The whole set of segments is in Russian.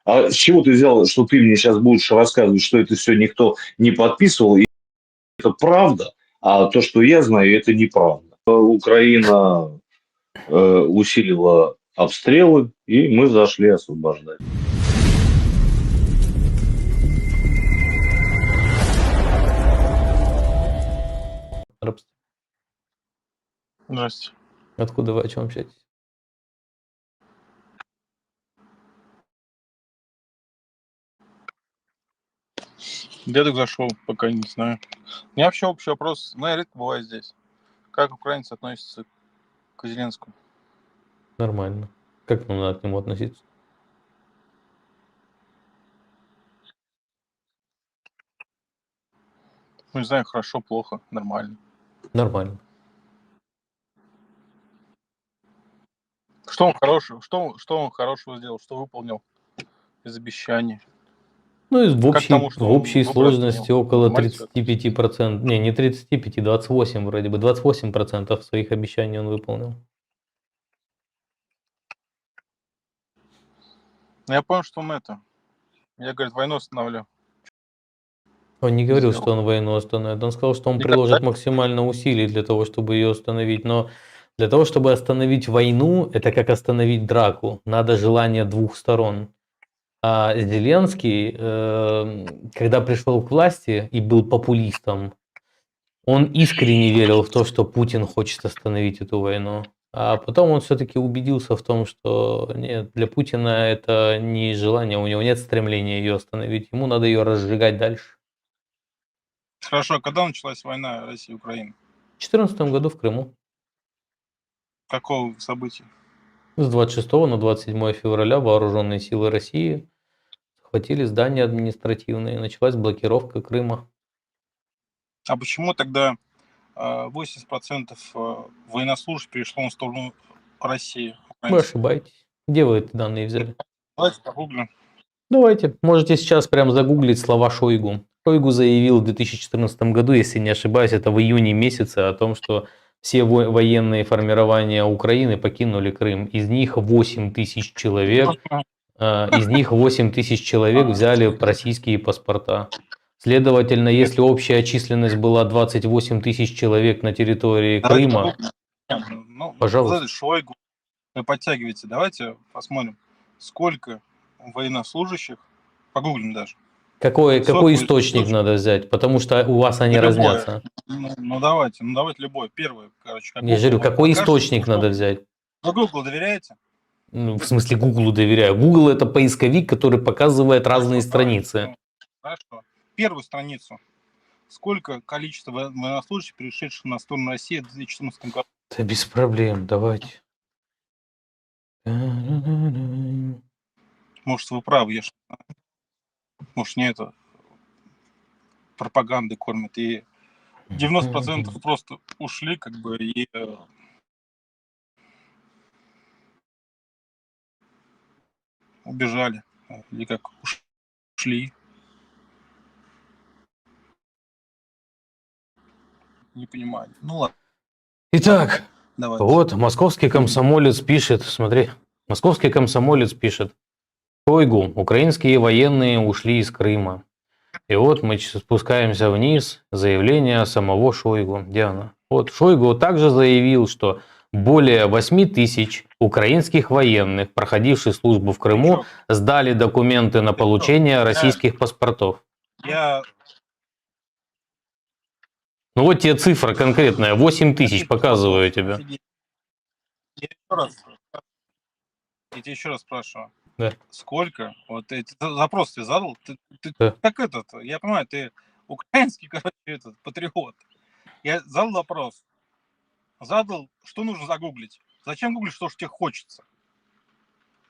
А с чего ты взял, что ты мне сейчас будешь рассказывать, что это все никто не подписывал, и это правда, а то, что я знаю, это неправда. Украина усилила обстрелы, и мы зашли освобождать. Рабство. Здрасте. Откуда вы, о чем общаетесь? Дедок зашел, пока не знаю. У меня вообще общий вопрос. Ну, я редко бываю здесь. Как украинцы относятся к Зеленскому? Нормально. Как нам надо к нему относиться? Ну, не знаю, хорошо, плохо, нормально. Нормально. Что он хорошего, что он хорошего сделал, что выполнил из обещаний? Ну, и Как тому, что в он общей выборы сложности отменил? около Нормально всё это? 35%. Не 35, 28 вроде бы. 28% своих обещаний он выполнил. Ну, я понял, что он это. Я, говорит, войну остановлю. Он не говорил, Сделал. что он войну остановит. Он сказал, что он Никогда. приложит максимально усилий для того, чтобы ее остановить. Но для того, чтобы остановить войну, это как остановить драку. Надо желание двух сторон. А Зеленский, когда пришел к власти и был популистом, он искренне верил в то, что Путин хочет остановить эту войну. А потом он все-таки убедился в том, что нет, для Путина это не желание, у него нет стремления ее остановить, ему надо ее разжигать дальше. Хорошо, а когда началась война России и Украины? В 2014 году в Крыму. Какого события? С 26 на 27 февраля вооруженные силы России захватили здания административные, началась блокировка Крыма. А почему тогда 80% военнослужащих перешло на сторону России? Вы ошибаетесь. Где вы эти данные взяли? Давайте погуглим. Давайте, можете сейчас прям загуглить слова Шойгу. Шойгу заявил в 2014 году, если не ошибаюсь, это в июне месяце, о том, что все военные формирования Украины покинули Крым. Из них 8 тысяч человек, взяли российские паспорта. Следовательно, если общая численность была 28 тысяч человек на территории Давайте Крыма, погуглим. Ну, пожалуйста. Шойгу, вы подтягиваете. Давайте посмотрим, сколько военнослужащих, погуглим даже. Какой Сколько источник военнослужащих? надо взять? Потому что у вас они Любой. разнятся. Ну давайте любой. Первый, короче. Я же говорю, какой источник что... надо взять? Вы Google доверяете? Ну, в смысле, Гуглу доверяю. Google это поисковик, который показывает разные страницы. Хорошо. Первую страницу. Сколько количество военнослужащих, перешедших на сторону России в 2014 году? Да без проблем, давайте. Может, вы правы, я может, не это пропаганды кормят, и 90% просто ушли, как бы, и убежали, или как ушли. Не понимаю. Ну ладно. Итак, Давайте. вот московский комсомолец пишет, смотри, московский комсомолец пишет: Шойгу, украинские военные ушли из Крыма. И вот мы спускаемся вниз, заявление самого Шойгу. Где оно? Вот Шойгу также заявил, что более 8 тысяч украинских военных, проходивших службу в Крыму, сдали документы на получение российских паспортов. Ну вот тебе цифра конкретная, 8 тысяч, показываю тебе. Я тебя еще раз спрашиваю. Да. Сколько? Вот эти запрос ты задал? Ты Да. как этот? Я понимаю, ты украинский, короче, патриот. Я задал вопрос. Задал, что нужно загуглить. Зачем гуглить, что тебе хочется?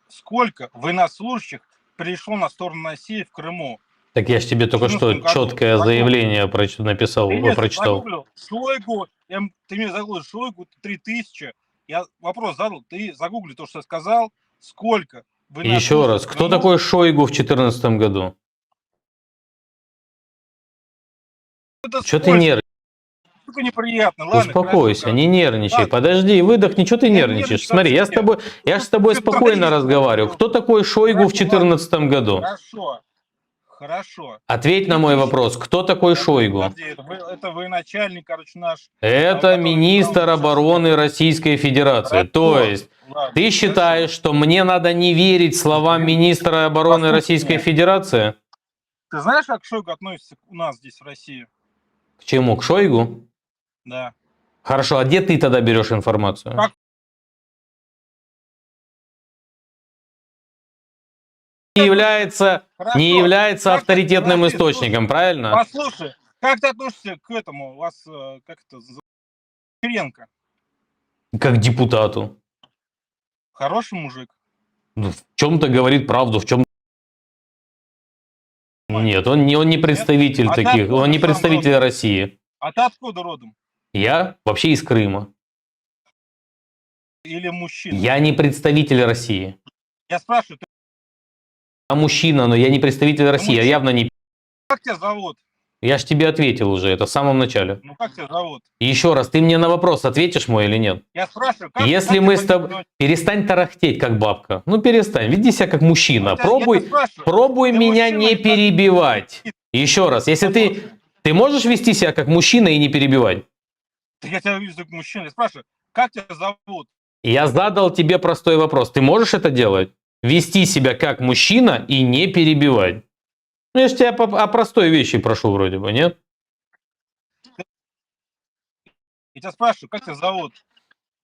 Сколько военнослужащих перешло на сторону России в Крыму? Так я же тебе только что четкое заявление написал, прочитал. Шойгу, ты мне загуглил Шойгу 3000. Я вопрос задал, ты загугли то, что я сказал. Сколько? Еще раз, кто такой Шойгу в 2014 году? Что ты нервничаешь? Только неприятно. Ладно, Успокойся, хорошо, не нервничай. Ладно. Подожди, выдохни, что ты Я нервничаешь? нервничаю Смотри, я вообще. ж с тобой Ты спокойно творишь, разговариваю. Кто такой Шойгу в Хорошо, ладно. 2014 году? Хорошо. Ответь на мой Идите. вопрос. Кто такой Шойгу? Подожди, это военачальник, короче, наш. Это который министр управляет обороны Российской Федерации. То Хорошо. есть Ладно, ты считаешь, хорошо. что мне надо не верить словам министра обороны Послушай Российской меня. Федерации? Ты знаешь, как Шойгу относится у нас здесь в России? К чему? К Шойгу? Да. Хорошо, а где ты тогда берешь информацию? Как? Не является Хорошо. является Как ты- авторитетным подожди, источником, слушай. правильно? Послушай, как ты относишься к этому? У вас, как это, Кириенко? Как депутату. Хороший мужик. Ну, в чем-то говорит правду, в чем нет, он не представитель А ты таких, откуда он не сам представитель родом? России. А ты откуда родом? Я вообще из Крыма. Или мужчина? Я не представитель России. Я спрашиваю, Я мужчина, но я не представитель России. Я мужчина. явно не... как тебя зовут? Я ж тебе ответил уже, это в самом начале. Ну как тебя зовут? Еще раз, ты мне на вопрос ответишь мой или нет? Я спрашиваю, как Если как мы тебя с тобой... зовут? Перестань тарахтеть, как бабка. Ну, перестань. Веди себя как мужчина. Я тебя спрашиваю. Пробуй Ты меня мужчина не или как? перебивать. Еще раз, если ты можешь вести себя как мужчина и не перебивать? Так я тебя вижу как мужчина. Я спрашиваю, как тебя зовут? Я задал тебе простой вопрос. Ты можешь это делать? Вести себя как мужчина и не перебивать. Ну, я же тебя о простой вещи прошу вроде бы, нет? Я тебя спрашиваю, как тебя зовут?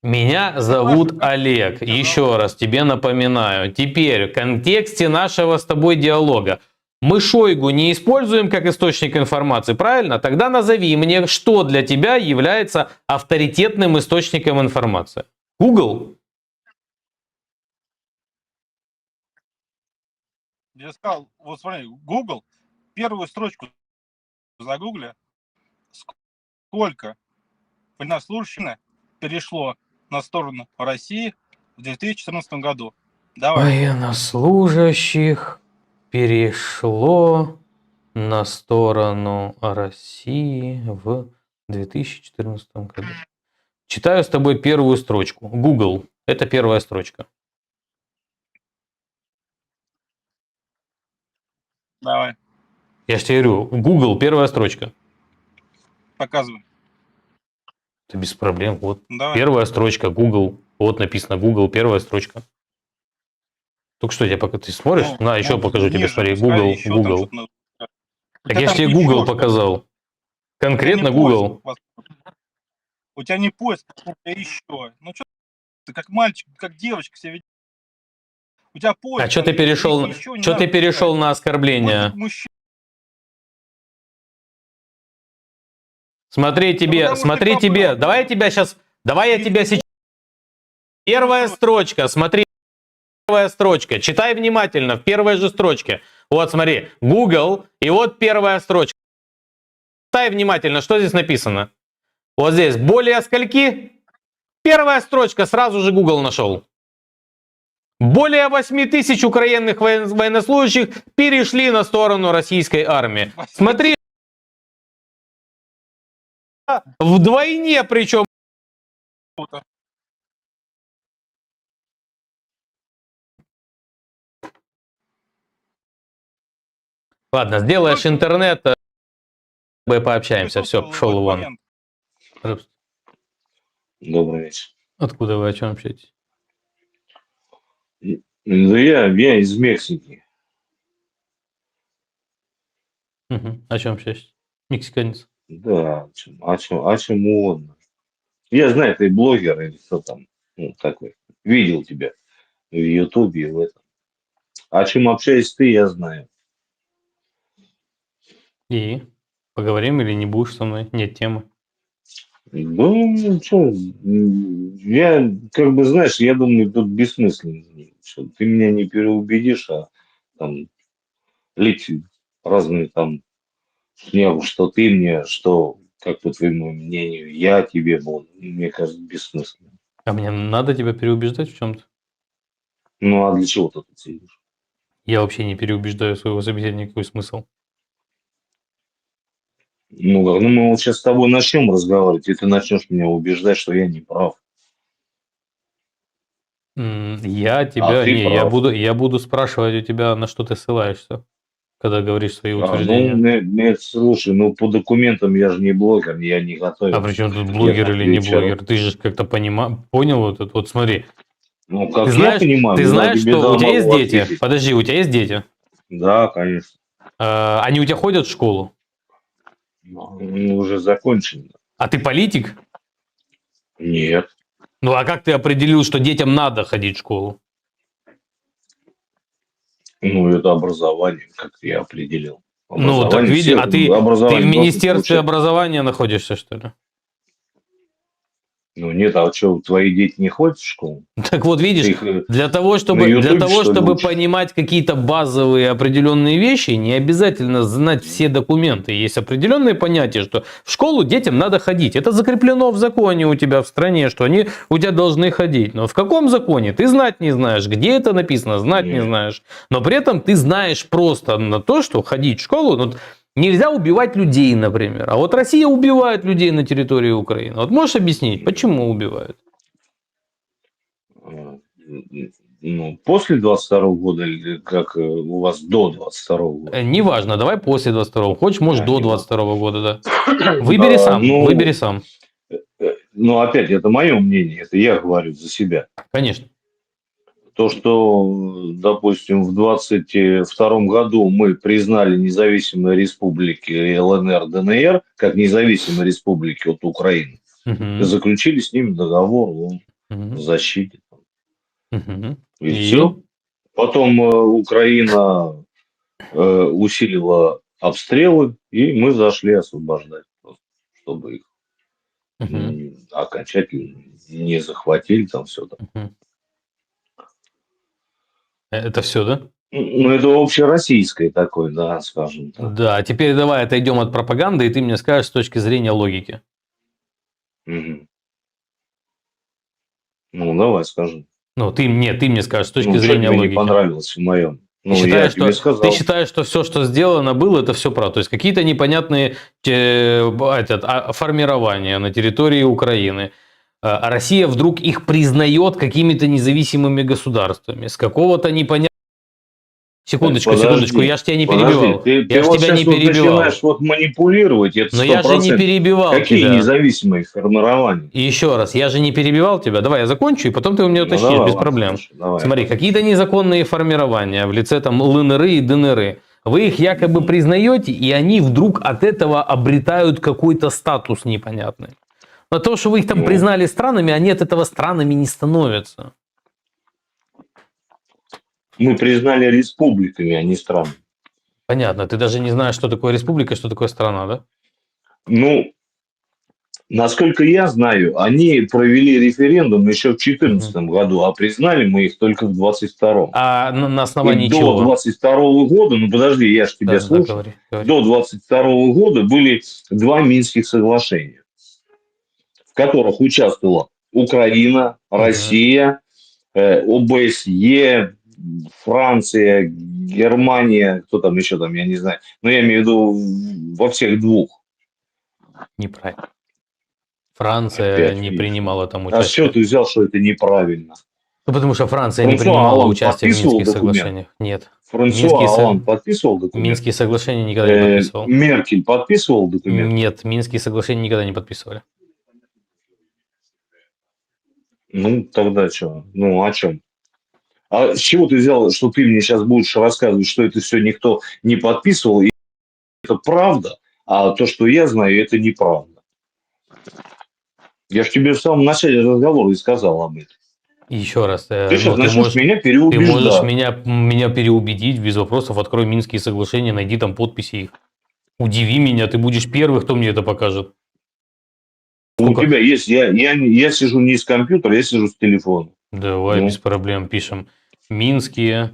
Меня зовут спрашиваю, как Олег. тебя Еще зовут? раз тебе напоминаю. Теперь в контексте нашего с тобой диалога. Мы Шойгу не используем как источник информации, правильно? Тогда назови мне, что для тебя является авторитетным источником информации. Google? Я сказал, вот смотри, Google, первую строчку загугли, сколько военнослужащих перешло на сторону России в 2014 году. Давай. Военнослужащих перешло на сторону России в 2014 году. Читаю с тобой первую строчку. Google. Это первая строчка. Давай, Я же тебе говорю, Google, первая строчка. показывай. Это без проблем. Вот. Давай. Первая строчка, Google. Вот написано Google, первая строчка. Только что я пока ты смотришь, Ну, на, еще ну, покажу тебе, ниже смотри, пускай Google, еще там Google. что-то Так У тебя я же там тебе еще Google что-то. показал. У тебя Конкретно не поиск, Google. У тебя не поиск, у тебя еще. Ну что ты как мальчик, как девочка себя ведешь? У тебя поиск. А что ты там перешел, еще не что ты надо перешел искать. на Поиск оскорбление? мужчин. Смотри тебе, потому что смотри ты тебе. попал. Давай я тебя сейчас, давай я тебя сейчас. Первая строчка, смотри. Первая строчка. Читай внимательно, в первой же строчке. Вот смотри, Google, и вот первая строчка. Читай внимательно, что здесь написано. Вот здесь, более скольки? Первая строчка, сразу же Google нашел. Более 8 тысяч украинных военнослужащих перешли на сторону российской армии. Смотри, вдвойне причем. Ладно, сделаешь интернет, мы пообщаемся. Все, пошел вон. Добрый вечер. Откуда вы, о чем общаетесь? Ну, я из Мексики. О чем общаетесь? Мексиканец. Да, о чем угодно. Я знаю, ты блогер или кто там, ну, такой. Видел тебя в Ютубе и в этом. О чем общаешься ты, я знаю. И? Поговорим или не будешь со мной? Нет темы. Ну, что, я, как бы, знаешь, я думаю, тут бессмысленно. Что ты меня не переубедишь, а там лить разные там шнягу, что ты мне, что, как по твоему мнению, я тебе, вот, мне кажется, бессмысленно. А мне надо тебя переубеждать в чем-то? Ну, а для чего ты тут сидишь? Я вообще не переубеждаю своего собеседника, какой смысл. Ну, как, ну мы вот сейчас с тобой начнем разговаривать, и ты начнешь меня убеждать, что я не прав. Я А тебя... ты Не, прав. я буду спрашивать у тебя, на что ты ссылаешься, когда говоришь свои Ну, утверждения. нет, слушай, ну по документам я же не блогер, я не А готовил. при чем тут Я блогер или не отвечал. блогер? Ты же как-то понял вот это. Вот смотри, Ну, ты как я знаешь, понимаю, ты я знаешь, тебе что да, у тебя есть могу дети? ответить. Подожди, у тебя есть дети? Да, конечно. Они у тебя ходят в школу? Ну, уже закончено. А ты политик? Нет. Ну а как ты определил, что детям надо ходить в школу? Ну, это образование, как я определил. Ну так Образование видишь, все, а ты в образование должны Министерстве получать. образования находишься, что ли? Ну, нет, а что, твои дети не ходят в школу? Так вот, видишь, Ты их для того, на для Ютубе, того, что ли, чтобы учишь? понимать какие-то базовые определенные вещи, не обязательно знать все документы. Есть определенные понятия, что в школу детям надо ходить. Это закреплено в законе у тебя в стране, что они у тебя должны ходить. Но в каком законе? Ты знать не знаешь. Где это написано? Знать не Нет. знаешь. Но при этом ты знаешь просто на то, что ходить в школу... Ну, нельзя убивать людей, например. А вот Россия убивает людей на территории Украины. Вот можешь объяснить, почему убивают? А, ну, после 22 года или как у вас до 22 года? Неважно, давай после 22-го. Хочешь, можешь до Не важно. 22-го года, да. Выбери сам, выбери Ну, сам. ну, опять, это мое мнение, это я говорю за себя. Конечно. То, что, допустим, в 22 году мы признали независимые республики ЛНР, ДНР, как независимые республики от Украины, Мгм. заключили с ними договор о Мгм. защите. Мгм. И И? все. Потом Украина усилила обстрелы, и мы зашли освобождать, просто, чтобы их Мгм. окончательно не захватили там все. Мгм. Это все, да? Ну, это общероссийское такое, да, скажем так. Да, теперь давай отойдем от пропаганды, и ты мне скажешь с точки зрения логики. Мгм. Ну, давай скажи. Ну, ты мне скажешь с точки Ну, что зрения тебе не логики. понравилось в моем? Ты Ну, я считаешь, тебе что, ты сказал. считаешь, что все, что сделано было, это все правда? То есть какие-то непонятные формирования на территории Украины. А Россия вдруг их признает какими-то независимыми государствами. С какого-то непонятного... Секундочку, я ж тебя не Подожди, перебивал. ты Я ж вот тебя не сейчас вот начинаешь перебивал. вот манипулировать, это Но я же не 100%. перебивал Какие тебя. независимые формирования? И еще раз, я же не перебивал тебя. Давай я закончу, и потом ты у меня Ну, уточнишь, давай, без ладно, проблем. слушай, давай, я Смотри, какие-то послушаю. незаконные формирования в лице там ЛНР и ДНР. Вы их якобы признаете, и они вдруг от этого обретают какой-то статус непонятный. Но то, что вы их там Ну, признали странами, они от этого странами не становятся. мы признали республиками, а не странами. Понятно, ты даже не знаешь, что такое республика, что такое страна, да? Ну, насколько я знаю, они провели референдум еще в 2014 Мгм. году, а признали мы их только в 22-м. А на И основании до чего? 22 года, ну подожди, я же тебя Да, да, слушаю, говори, говори. до 22 года были два Минских соглашения, в которых участвовала Украина, Мгм. Россия, ОБСЕ, Франция, Германия, кто там еще там, я не знаю. Но я имею в виду во всех двух. Неправильно. Франция Опять не видишь. принимала там А с чего участие. ты взял, что это неправильно? Ну, потому что Франция не Франсуа принимала Олланд участие в подписывал Минских документ? соглашениях. Нет. Франсуа Минские, Олланд подписывал документ? Минские соглашения никогда не подписывал. Меркель подписывал документ? Нет, Минские соглашения никогда не подписывали. Ну, тогда что? Ну, о чем? А с чего ты взял, что ты мне сейчас будешь рассказывать, что это все никто не подписывал, и это правда, а то, что я знаю, это неправда? Я же тебе в самом начале разговора и сказал об этом. И еще раз, Ты сейчас ну, начнешь меня ты можешь переубеждать. меня переубедить без вопросов. Открой Минские соглашения, найди там подписи их. Удиви меня, ты будешь первый, кто мне это покажет. У Сколько? тебя есть, я сижу не с компьютера, я сижу с телефона. Давай без Ну, проблем пишем. Минские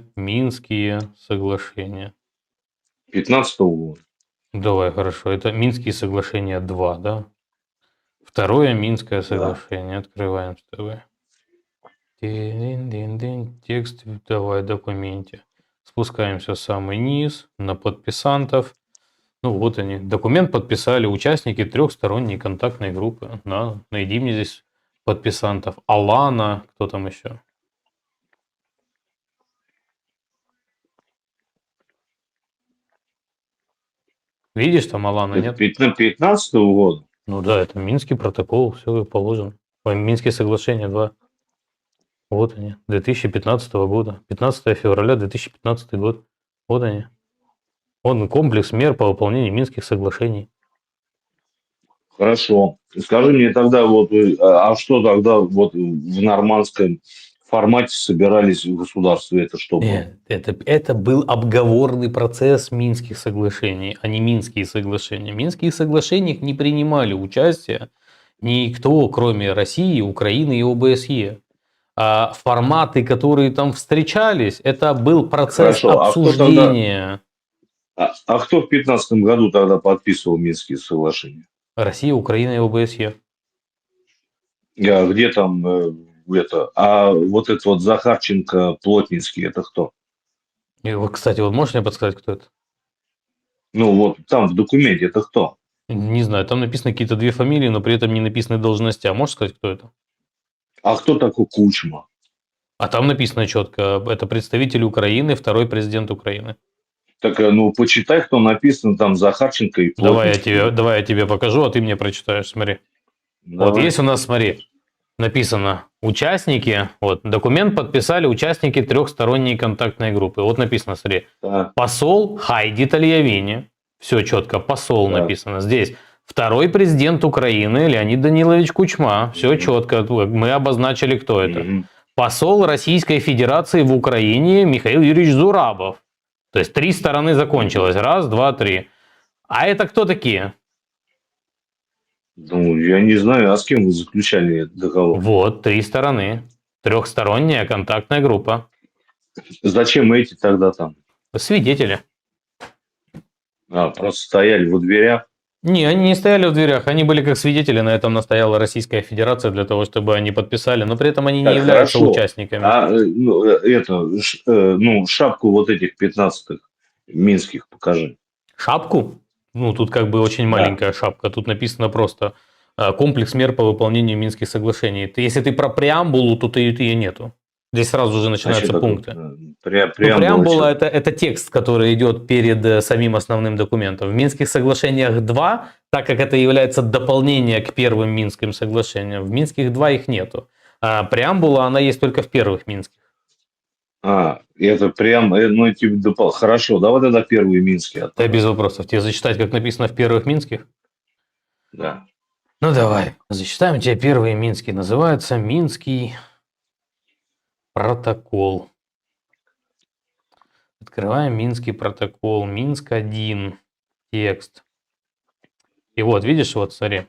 соглашения. 15-го года. Давай, хорошо. Это Минские соглашения 2, да? Второе Минское Да. соглашение. Открываем с тобой. Тин-дин-дин-дин. Текст давай в документе. Спускаемся в самый низ, на подписантов. Ну вот они. Документ подписали участники трехсторонней контактной группы. Да, найди мне здесь подписантов. Алана, кто там еще? Видишь, там Алана, Это нет? 15-го года. Ну да, это Минский протокол, все положено. Минские соглашения 2. Вот они, 2015 года. 15 февраля 2015 год. Вот они. Он комплекс мер по выполнению Минских соглашений. Хорошо. Скажи мне тогда, вот, а что тогда вот в нормандском формате собирались в государстве? Это что было? Нет, это был обговорный процесс Минских соглашений, а не Минские соглашения. В Минских соглашениях не принимали участие никто, кроме России, Украины и ОБСЕ. А форматы, которые там встречались, это был процесс Хорошо. обсуждения. А кто в 15 году тогда подписывал Минские соглашения? Россия, Украина и ОБСЕ. Где там это? А вот это вот Захарченко, Плотницкий, это кто? И вот, кстати, вот можешь мне подсказать, кто это? Ну вот там в документе это кто? Не знаю, там написаны какие-то две фамилии, но при этом не написаны должности. А можешь сказать, кто это? А кто такой Кучма? А там написано четко, это представитель Украины, второй президент Украины. Так, ну почитай, кто написан там Захарченко и Плотницкий. Давай я тебе покажу, а ты мне прочитаешь, смотри. Вот Давай. есть у нас, смотри, написано участники, вот, документ подписали участники трехсторонней контактной группы. Вот написано, смотри, Так, посол Хайди Тальявини, все четко, посол Так. написано здесь. Второй президент Украины Леонид Данилович Кучма, все Мгм. четко, мы обозначили, кто это. Мгм. Посол Российской Федерации в Украине Михаил Юрьевич Зурабов. То есть 3 стороны закончилось. 1, 2, 3. А это кто такие? Ну, я не знаю, а с кем вы заключали договор? Вот, 3 стороны. Трехсторонняя контактная группа. Зачем эти тогда там? Свидетели. Просто стояли во дверях. Не, они не стояли в дверях, они были как свидетели, на этом настояла Российская Федерация для того, чтобы они подписали, но при этом они не Так, являются хорошо. участниками. Шапку вот этих 15-х минских покажи. Шапку? Ну, тут как бы очень Да. маленькая шапка, тут написано просто комплекс мер по выполнению Минских соглашений. Если ты про преамбулу, то ее нету. Здесь сразу же начинаются пункты. Преамбула это текст, который идет перед самим основным документом. В Минских соглашениях 2, так как это является дополнение к первым Минским соглашениям, в Минских 2 их нету. А преамбула, она есть только в первых Минских. Это прям, ну, типа, хорошо, давай тогда первые минские. Да, без вопросов. Тебе зачитать, как написано в первых Минских? Да. Ну, давай. Зачитаем тебе первые Минские. Называется Минский протокол. Открываем Минский протокол. Минск-1. Текст. И вот, видишь, вот, смотри.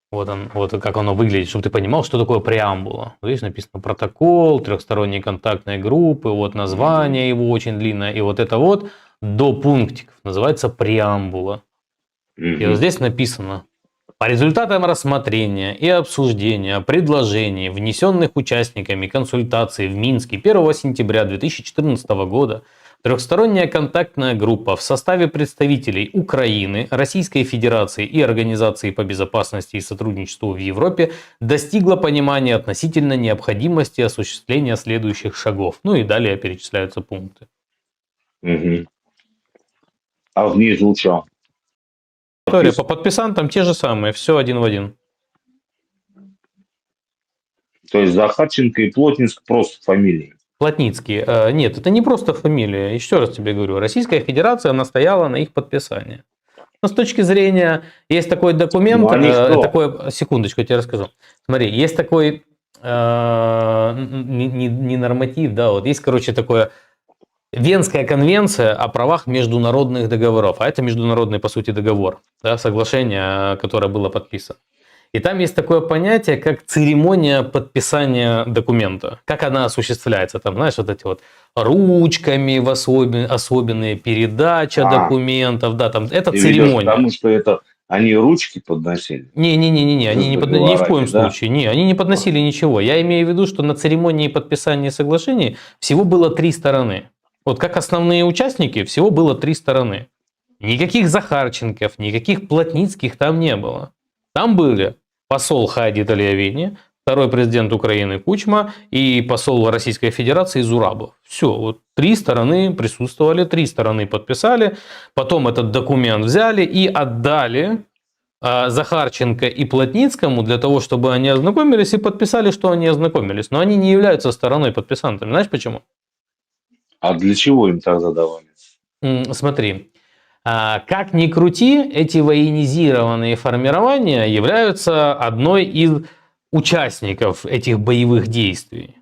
Вот он, вот как оно выглядит, чтобы ты понимал, что такое преамбула. Вот видишь, написано протокол, трехсторонние контактные группы, вот название его очень длинное, и вот это вот до пунктиков называется преамбула. И вот здесь написано: по результатам рассмотрения и обсуждения предложений, внесенных участниками консультаций в Минске 1 сентября 2014 года, трехсторонняя контактная группа в составе представителей Украины, Российской Федерации и Организации по безопасности и сотрудничеству в Европе достигла понимания относительно необходимости осуществления следующих шагов. Ну и далее перечисляются пункты. А внизу что? История по подписантам те же самые, все один в один. То есть Захарченко и Плотницк просто фамилии. Плотницкий. Нет, это не просто фамилия. Еще раз тебе говорю, Российская Федерация настояла на их подписании. Но с точки зрения, есть такой документ, секундочку, я тебе расскажу. Смотри, есть такой не норматив, да, вот есть, короче, такое Венская конвенция о правах международных договоров, а это международный, по сути, договор, да, соглашение, которое было подписано. И там есть такое понятие, как церемония подписания документа. Как она осуществляется? Там, знаешь, вот эти вот ручками в особенные, передача документов. Да, там, это церемония. Потому что это они ручки подносили? Не, они ни в коем случае. Не, они не подносили ничего. Я имею в виду, что на церемонии подписания соглашений всего было 3 стороны. Вот как основные участники, всего было 3 стороны. Никаких Захарченков, никаких Плотницких там не было. Там были посол Хайди Талиавини, второй президент Украины Кучма и посол Российской Федерации Зурабов. Все, вот 3 стороны присутствовали, 3 стороны подписали, потом этот документ взяли и отдали Захарченко и Плотницкому для того, чтобы они ознакомились и подписали, что они ознакомились. Но они не являются стороной подписантами. Знаешь почему? А для чего им тогда давали? Смотри, как ни крути, эти военизированные формирования являются одной из участников этих боевых действий.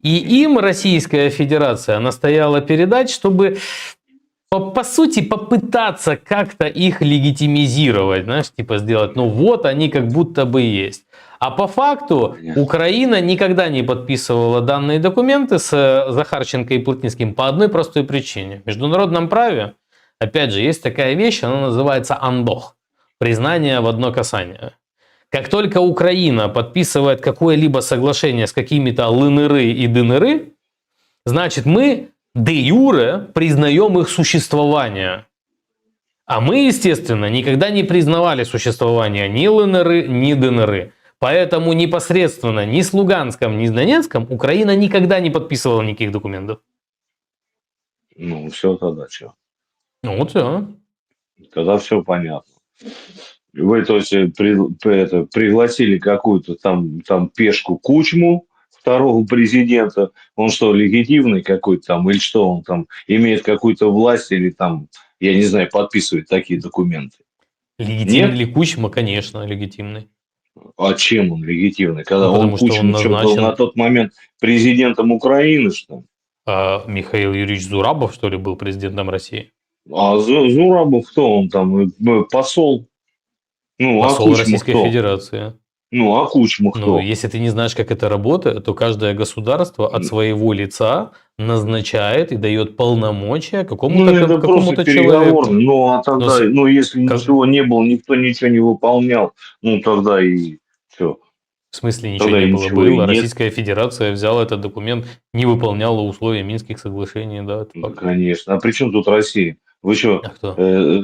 И им Российская Федерация настояла передать, чтобы по сути попытаться как-то их легитимизировать, знаешь, типа сделать, ну вот они как будто бы есть. А по факту Украина никогда не подписывала данные документы с Захарченко и Плотницким по одной простой причине. В международном праве, опять же, есть такая вещь, она называется андох, признание в одно касание. Как только Украина подписывает какое-либо соглашение с какими-то ЛНРы и ДНРы, значит мы де юре признаем их существование. А мы, естественно, никогда не признавали существование ни ЛНР, ни ДНР. Поэтому непосредственно ни с Луганском, ни с Донецком Украина никогда не подписывала никаких документов. Ну, все тогда что? Ну вот все. Тогда все понятно. Вы, то есть, пригласили какую-то там пешку Кучму, второго президента. Он что, легитимный какой-то там, или что он там имеет какую-то власть, или там, я не знаю, подписывает такие документы? Легитимный Нет? ли Кучма? Конечно, легитимный. А чем он легитимный? Когда Ну, он потому что он Кучма что, был назначен... на тот момент президентом Украины, что ли? Михаил Юрьевич Зурабов, что ли, был президентом России? А Зурабов кто он там? Посол? Ну, а Посол Кучма Российской кто? Федерации. Ну, а Кучма Ну, кто? если ты не знаешь, как это работает, то каждое государство от своего лица назначает и дает полномочия Ну, это просто какому-то переговоры. человеку. Ну, а тогда, Но если как- ничего не было, никто ничего не выполнял, ну, тогда и все. В смысле ничего Тогда не и было? ничего и Было. нет. Российская Федерация взяла этот документ, не выполняла условия Минских соглашений. Да, это Ну, факт. конечно. А при чем тут Россия? Вы что, А кто?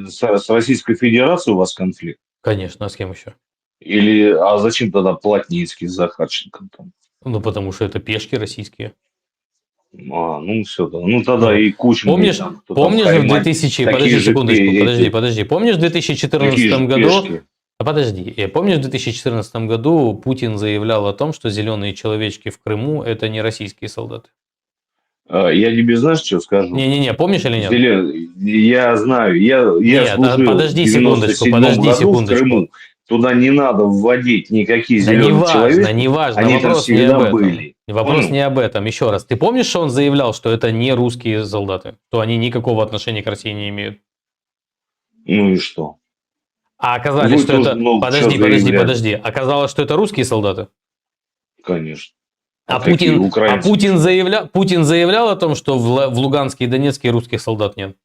с Российской Федерацией у вас конфликт? Конечно, а с кем еще? Или, а зачем тогда Плотницкий с Захарченко там? Ну, потому что это пешки российские. Ну, все, да. Ну, тогда Ну, и Кучма. Помнишь, и там, кто помнишь там, же в Кайман, 2000... такие Подожди же секундочку, эти- подожди. Помнишь в такие 2014 же году... пешки. Помнишь, в 2014 году Путин заявлял о том, что зеленые человечки в Крыму – это не российские солдаты? Я тебе, знаешь, что скажу? Не-не-не, помнишь или нет? Я знаю, я Нет, служил подожди в секундочку, 97 подожди году в секундочку. Крыму. Туда не надо вводить никакие Да зеленые человечки. не важно, Они там вопрос не всегда об этом. были. Вопрос Понял? не об этом. Еще раз, ты помнишь, что он заявлял, что это не русские солдаты, что они никакого отношения к России не имеют? Ну и что? А оказалось, Вы что тоже это... много чего Подожди. заявляли. Оказалось, что это русские солдаты. Конечно. А какие Путин украинские? Путин заявлял о том, что в Луганске и Донецке русских солдат нет.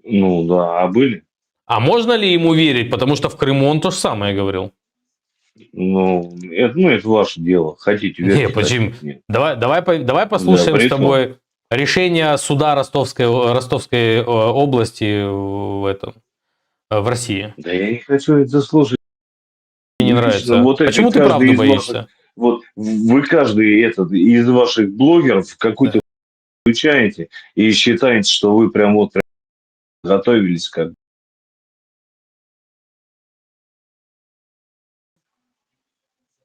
Ну да, а были? А можно ли ему верить? Потому что в Крыму он то же самое говорил. Ну, это ваше дело. Хотите верьте. Не, почему? хотите нет. Давай послушаем Да, с тобой решение суда Ростовской области в России. Да я не хочу это слушать. Мне не Лично нравится. вот это Почему ты каждый правду из боишься? Вот вы каждый из ваших блогеров какой-то включаете и считаете, что вы прям готовились как.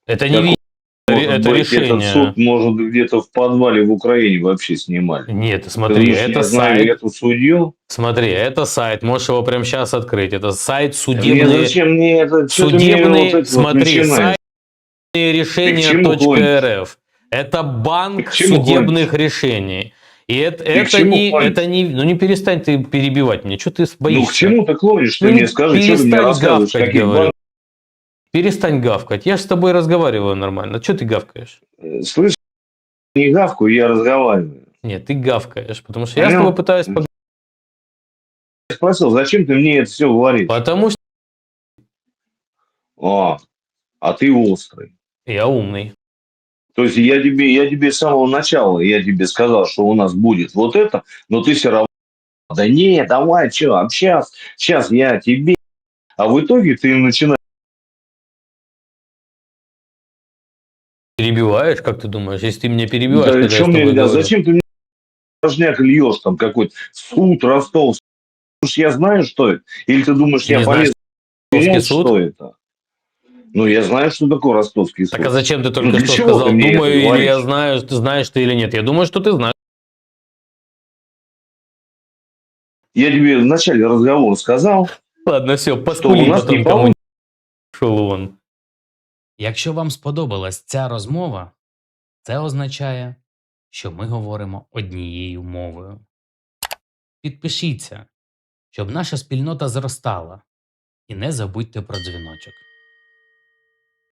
Это не это Этот суд, решение. может, где-то в подвале в Украине вообще снимали. Нет, Ты смотри, думаешь, это я знаю сайт. эту судью? Смотри, это сайт, можешь его прямо сейчас открыть. Это сайт Мне судебные. зачем мне это? Что ты мне Судебные, вот это смотри, начинаешь? сайт решения.рф. Это банк К чему судебных решений. И это не... Ну не перестань ты перебивать меня. Что ты боишься? Ну к чему ты клонишь? Ты Ну, мне скажи, что ты мне перестань рассказываешь? гавкать, Какие говорю. Перестань гавкать. Я же с тобой разговариваю нормально. Что ты гавкаешь? Слышь, не гавкую, я разговариваю. Нет, ты гавкаешь, потому что я с Понял? тобой пытаюсь поговорить. Я спросил, зачем ты мне это все говоришь? Потому что А ты острый. я умный. То есть я тебе с самого начала я тебе сказал, что у нас будет вот это, но ты все равно Да не, давай, что, общаться, сейчас я тебе. А в итоге ты начинаешь, Перебиваешь, как ты думаешь? Если ты меня перебиваешь, да когда я что с мне, тобой да, говорю. зачем ты мне порожняк льешь там какой-то, суд, Ростов, уж я знаю, что это? Или ты думаешь, Ты я не знаешь полезу Ростовский понять, суд? что это? Ну, я знаю, что такое Ростовский Так а суд. зачем ты Ну, только для что чего ты сказал, мне это думаю, или я говоришь? знаю, ты знаешь ты или нет? Я думаю, что ты знаешь. Я тебе в начале разговора сказал, Ладно, все, что у поспули нас не потом кому-нибудь, получится. шел вон. Якщо вам сподобалась ця розмова, це означає, що ми говоримо однією мовою. Підпишіться, щоб наша спільнота зростала, і не забудьте про дзвіночок.